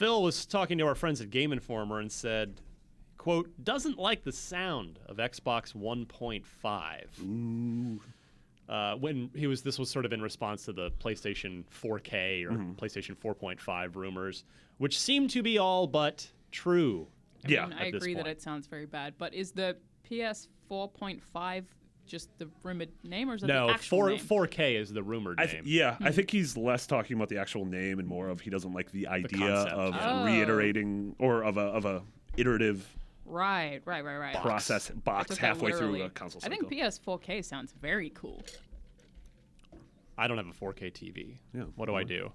Phil was talking to our friends at Game Informer and said, quote, doesn't like the sound of Xbox 1.5. When this was sort of in response to the PlayStation 4K or PlayStation 4.5 rumors, which seem to be all but true. I agree that it sounds very bad. But is the PS 4.5 just the rumored name, or is it the actual name? 4K is the rumored name. I think he's less talking about the actual name and more of he doesn't like the idea of reiterating or of a iterative process box halfway through a console cycle. I think PS 4K sounds very cool. I don't have a 4K TV. Yeah. What do I do?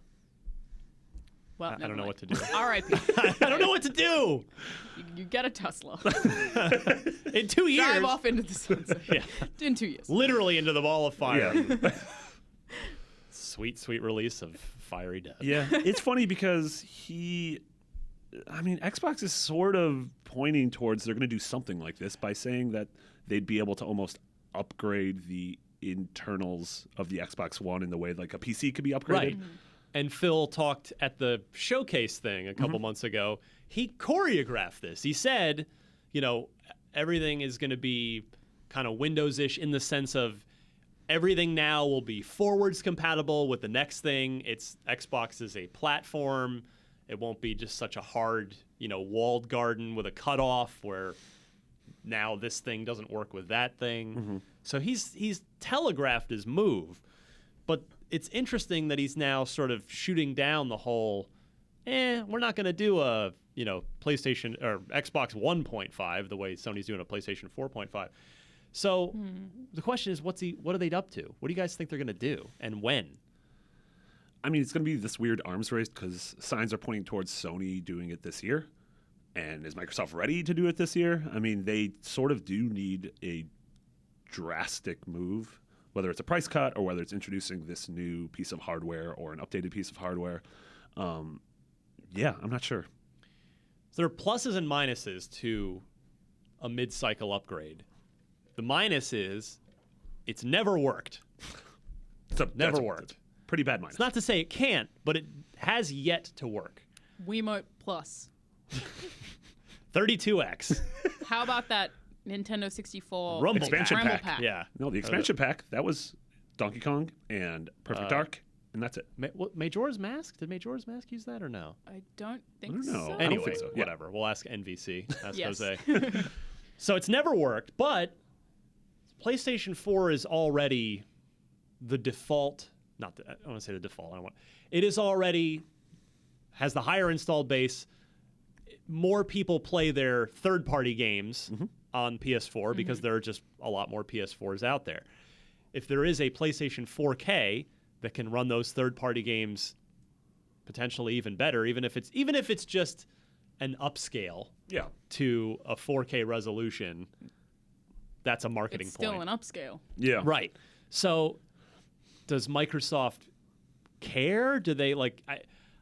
Well, I don't know what to do. R.I.P. I don't know what to do. You get a Tesla. In 2 years. Drive off into the sunset. Yeah. In 2 years. Literally into the ball of fire. Yeah. Sweet, sweet release of Fiery Dead. Yeah. It's funny because Xbox is sort of pointing towards they're going to do something like this by saying that they'd be able to almost upgrade the internals of the Xbox One in the way like a PC could be upgraded. Right. And Phil talked at the showcase thing a couple months ago. He choreographed this. He said, everything is going to be kind of Windows-ish in the sense of everything now will be forwards compatible with the next thing. Xbox is a platform. It won't be just such a hard, walled garden with a cutoff where now this thing doesn't work with that thing. So he's telegraphed his move. But it's interesting that he's now sort of shooting down the whole, we're not going to do a, PlayStation or Xbox 1.5 the way Sony's doing a PlayStation 4.5. So the question is, what are they up to? What do you guys think they're going to do and when? It's going to be this weird arms race because signs are pointing towards Sony doing it this year. And is Microsoft ready to do it this year? They sort of do need a drastic move, whether it's a price cut or whether it's introducing this new piece of hardware or an updated piece of hardware. I'm not sure. So there are pluses and minuses to a mid-cycle upgrade. The minus is it's never worked. Never worked. Pretty bad minus. It's not to say it can't, but it has yet to work. Wiimote Plus. 32X. How about that Nintendo 64 Rumble expansion pack? Yeah. No, the expansion pack, that was Donkey Kong and Perfect Dark, and that's it. Majora's Mask? Did Majora's Mask use that or no? I don't think so. so. I don't Anyway, think so. Whatever. We'll ask NVC. Ask Yes. Jose. So it's never worked, but PlayStation 4 is already the default. I don't want to say the default. It is already has the higher installed base. More people play their third-party games on PS4 because there are just a lot more PS4s out there. If there is a PlayStation 4K that can run those third-party games potentially even better, even if it's just an upscale to a 4K resolution, that's a marketing It's still point. an upscale. Yeah. Right. So does Microsoft care? Do they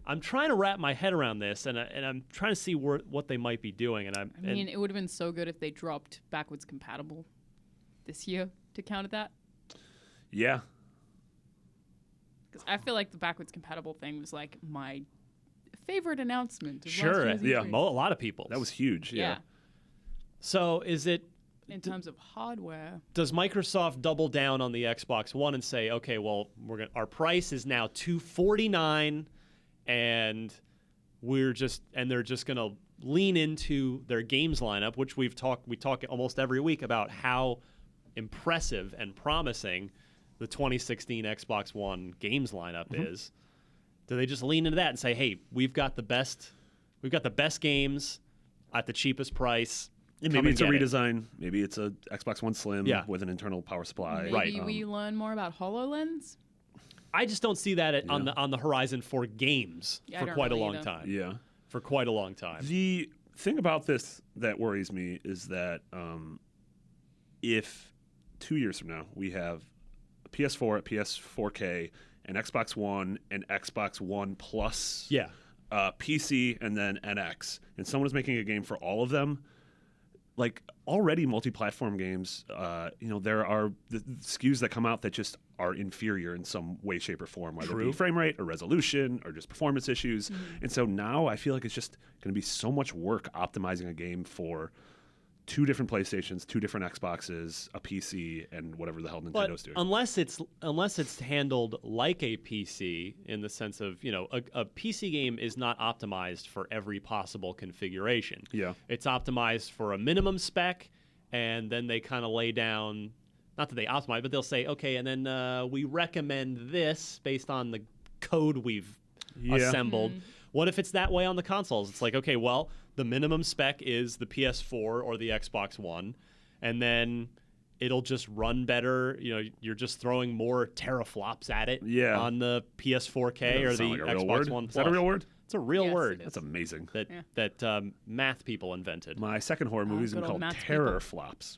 I'm trying to wrap my head around this, and I'm trying to see what they might be doing. And it would have been so good if they dropped backwards compatible this year to counter that. Yeah. Because I feel like the backwards compatible thing was like my favorite announcement. Of sure, last year's a E3. lot of people. That was huge. Yeah. So is it? In terms of hardware, Does Microsoft double down on the Xbox One and say, okay, well, our price is now $249, and they're just going to lean into their games lineup, which we talk almost every week about how impressive and promising the 2016 Xbox One games lineup is. Do they just lean into that and say, hey, we've got the best games at the cheapest price? And maybe it's a redesign. Maybe it's a Xbox One Slim with an internal power supply. maybe we learn more about HoloLens. I just don't see that on the horizon for games for quite a long time. Yeah. For quite a long time. The thing about this that worries me is that if 2 years from now we have a PS4 at PS4K, an Xbox One, an Xbox One Plus, PC, and then NX, and someone is making a game for all of them, like already multi-platform games, there are the SKUs that come out that just are inferior in some way, shape, or form, whether it be frame rate or resolution or just performance issues. And so now I feel like it's just going to be so much work optimizing a game for 2 different PlayStations, 2 different Xboxes, a PC, and whatever the hell Nintendo's doing. Unless it's handled like a PC in the sense of, a PC game is not optimized for every possible configuration. Yeah. It's optimized for a minimum spec, and then they kind of lay down, not that they optimize, but they'll say, okay, and then we recommend this based on the code we've assembled. What if it's that way on the consoles? It's like, okay, well, the minimum spec is the PS4 or the Xbox One, and then it'll just run better. You're just throwing more teraflops at it on the PS4K or the Xbox One Plus. Is that a real word? It's a real word. That's amazing. That math people invented. My second horror movie is called Terrorflops.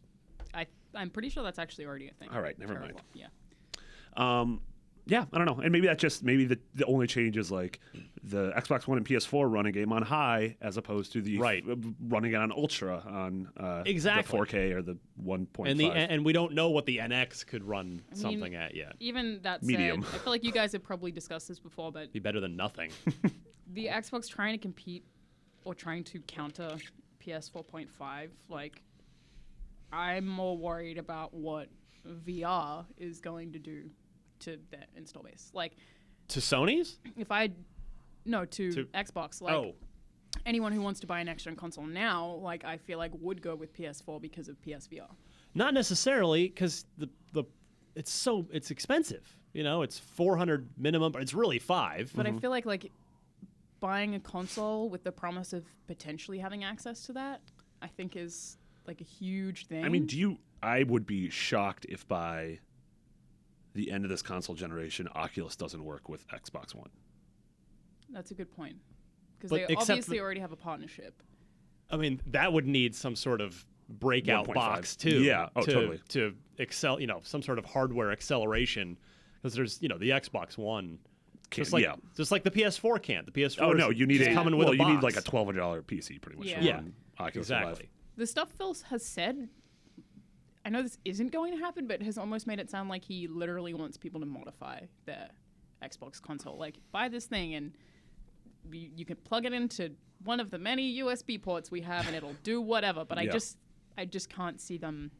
I'm pretty sure that's actually already a thing. All right, never mind. Yeah. Yeah, I don't know. And maybe the only change is like the Xbox One and PS4 running game on high as opposed to the running it on Ultra on the 4K or the 1.5. And we don't know what the NX could run something at yet. Even that Medium. said, I feel like you guys have probably discussed this before, but be better than nothing. The Xbox trying to compete or trying to counter PS 4.5, like I'm more worried about what VR is going to do to their install base. Like to Sony's? To Xbox. Like anyone who wants to buy a next gen console now, like I feel like would go with PS4 because of PSVR. Not necessarily, because it's expensive. It's $400 minimum, but it's really $500. But I feel like buying a console with the promise of potentially having access to that, I think is like a huge thing. I mean, I would be shocked if by the end of this console generation, Oculus doesn't work with Xbox One. That's a good point. Because they obviously already have a partnership. I mean, that would need some sort of breakout box, too. Yeah, totally. To excel, some sort of hardware acceleration. Because there's, the Xbox One. Just like the PS4 can't. The PS4 you need coming with a box. You need like a $1,200 PC pretty much. Yeah, Oculus exactly. Live. The stuff Phil has said, I know this isn't going to happen, but has almost made it sound like he literally wants people to modify their Xbox console. Like, buy this thing and you can plug it into one of the many USB ports we have and it'll do whatever. But I just can't see them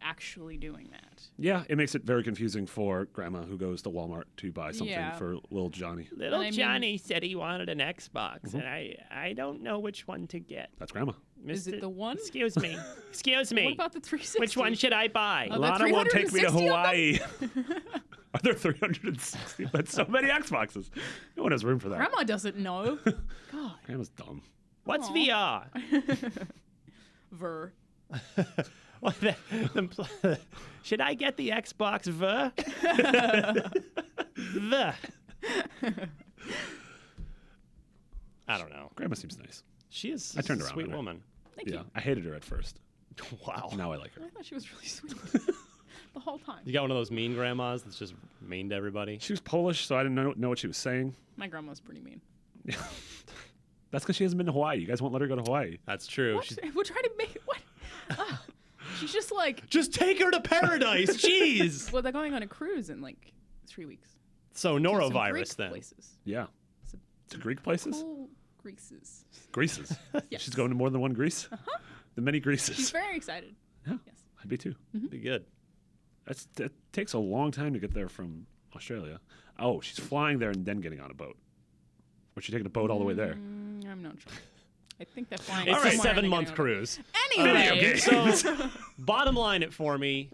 actually doing that. Yeah, it makes it very confusing for grandma who goes to Walmart to buy something for little Johnny. Little Johnny said he wanted an Xbox, and I don't know which one to get. That's grandma. Is it the one? Excuse me. Excuse me. What about the 360? Which one should I buy? Lana won't take me to Hawaii. Are there 360? That's so many Xboxes. No one has room for that. Grandma doesn't know. God. Grandma's dumb. What's VR? Ver. Should I get the Xbox Ver? The. I don't know. Grandma seems nice. She is. I turned around. Sweet woman. Thank you. I hated her at first. Wow. Now I like her. I thought she was really sweet the whole time. You got one of those mean grandmas that's just mean to everybody? She was Polish, so I didn't know what she was saying. My grandma's pretty mean. That's because she hasn't been to Hawaii. You guys won't let her go to Hawaii. That's true. We're trying to make it. What? She's just like. Just take her to paradise. Jeez. Well, they're going on a cruise in like 3 weeks. So norovirus then. Places. Yeah. To Greek places? Cool Greases. Greases. Yes. She's going to more than one Greece? Uh-huh. The many Greases. She's very excited. Yeah. Yes. I'd be too. Mm-hmm. Be good. That takes a long time to get there from Australia. Oh, she's flying there and then getting on a boat. Or she's taking a boat all the way there. I'm not sure. I think they're flying. It's a somewhere 7-month cruise. Anyway. So, bottom line it for me.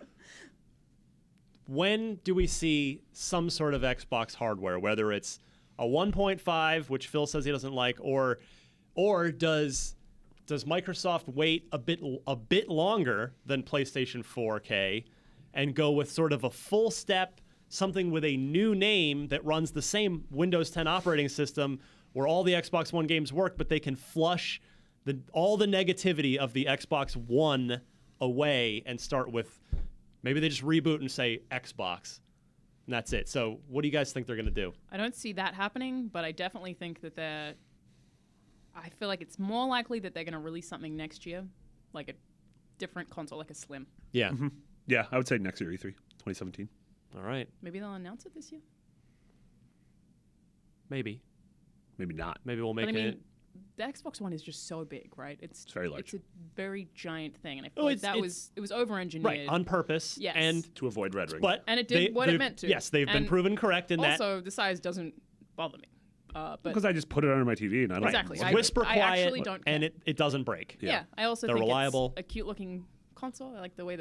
When do we see some sort of Xbox hardware, whether it's a 1.5, which Phil says he doesn't like, or does Microsoft wait a bit longer than PlayStation 4K and go with sort of a full step, something with a new name that runs the same Windows 10 operating system where all the Xbox One games work, but they can flush all the negativity of the Xbox One away and start with, maybe they just reboot and say Xbox, and that's it. So what do you guys think they're going to do? I don't see that happening, but I definitely think that I feel like it's more likely that they're going to release something next year, like different console, like a Slim. Yeah. Yeah, I would say next year, E3, 2017. All right. Maybe they'll announce it this year. Maybe. Maybe not. Maybe we'll make But I mean, it. the Xbox One is just so big, right? It's very large. It's a very giant thing, and I feel Oh, like it's- it was over-engineered. Right, on purpose. Yes. And To avoid red ring. but And it did what it they've- meant to. Yes, they've been And proven correct in that. Also, the size doesn't bother me. But because I just put it under my TV and I like Exactly. It's I- whisper I quiet, actually don't and care. it doesn't break. yeah, I also They're think reliable. it's a cute-looking console. I like the way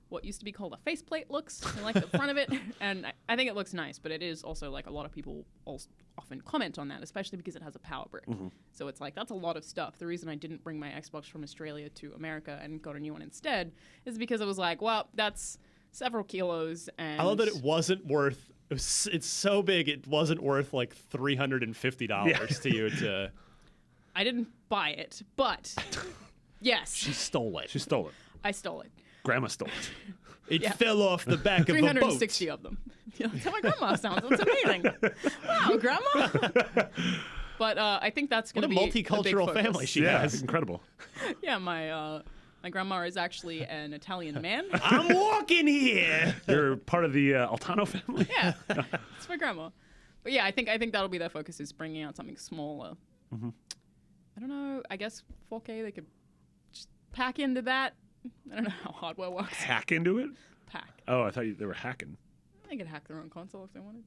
what used to be called a faceplate looks. I like the front of it, and I think it looks nice. But it is also like a lot of people often comment on that, especially because it has a power brick. So it's like that's a lot of stuff. The reason I didn't bring my Xbox from Australia to America and got a new one instead is because it was like, well, that's several kilos, and I love that it wasn't worth. It's so big, it wasn't worth like $350 to you to. I didn't buy it, but yes, She stole it. she stole it. I stole it. Grandma stole it. It Yeah. fell off the back of a boat. 360 of them. Yeah, that's how my grandma sounds. That's amazing. Wow, grandma. But I think that's going What to a be a big multicultural focus. family she Yeah, has. it's incredible. Yeah, my grandma is actually an Italian man. I'm walking here. You're part of the Altano family. Yeah, it's my grandma. But yeah, I think that'll be their focus is bringing out something smaller. I don't know. I guess 4K they could just pack into that. I don't know how hardware works. Hack into it? Pack. Oh, I thought they were hacking. They could hack their own console if they wanted.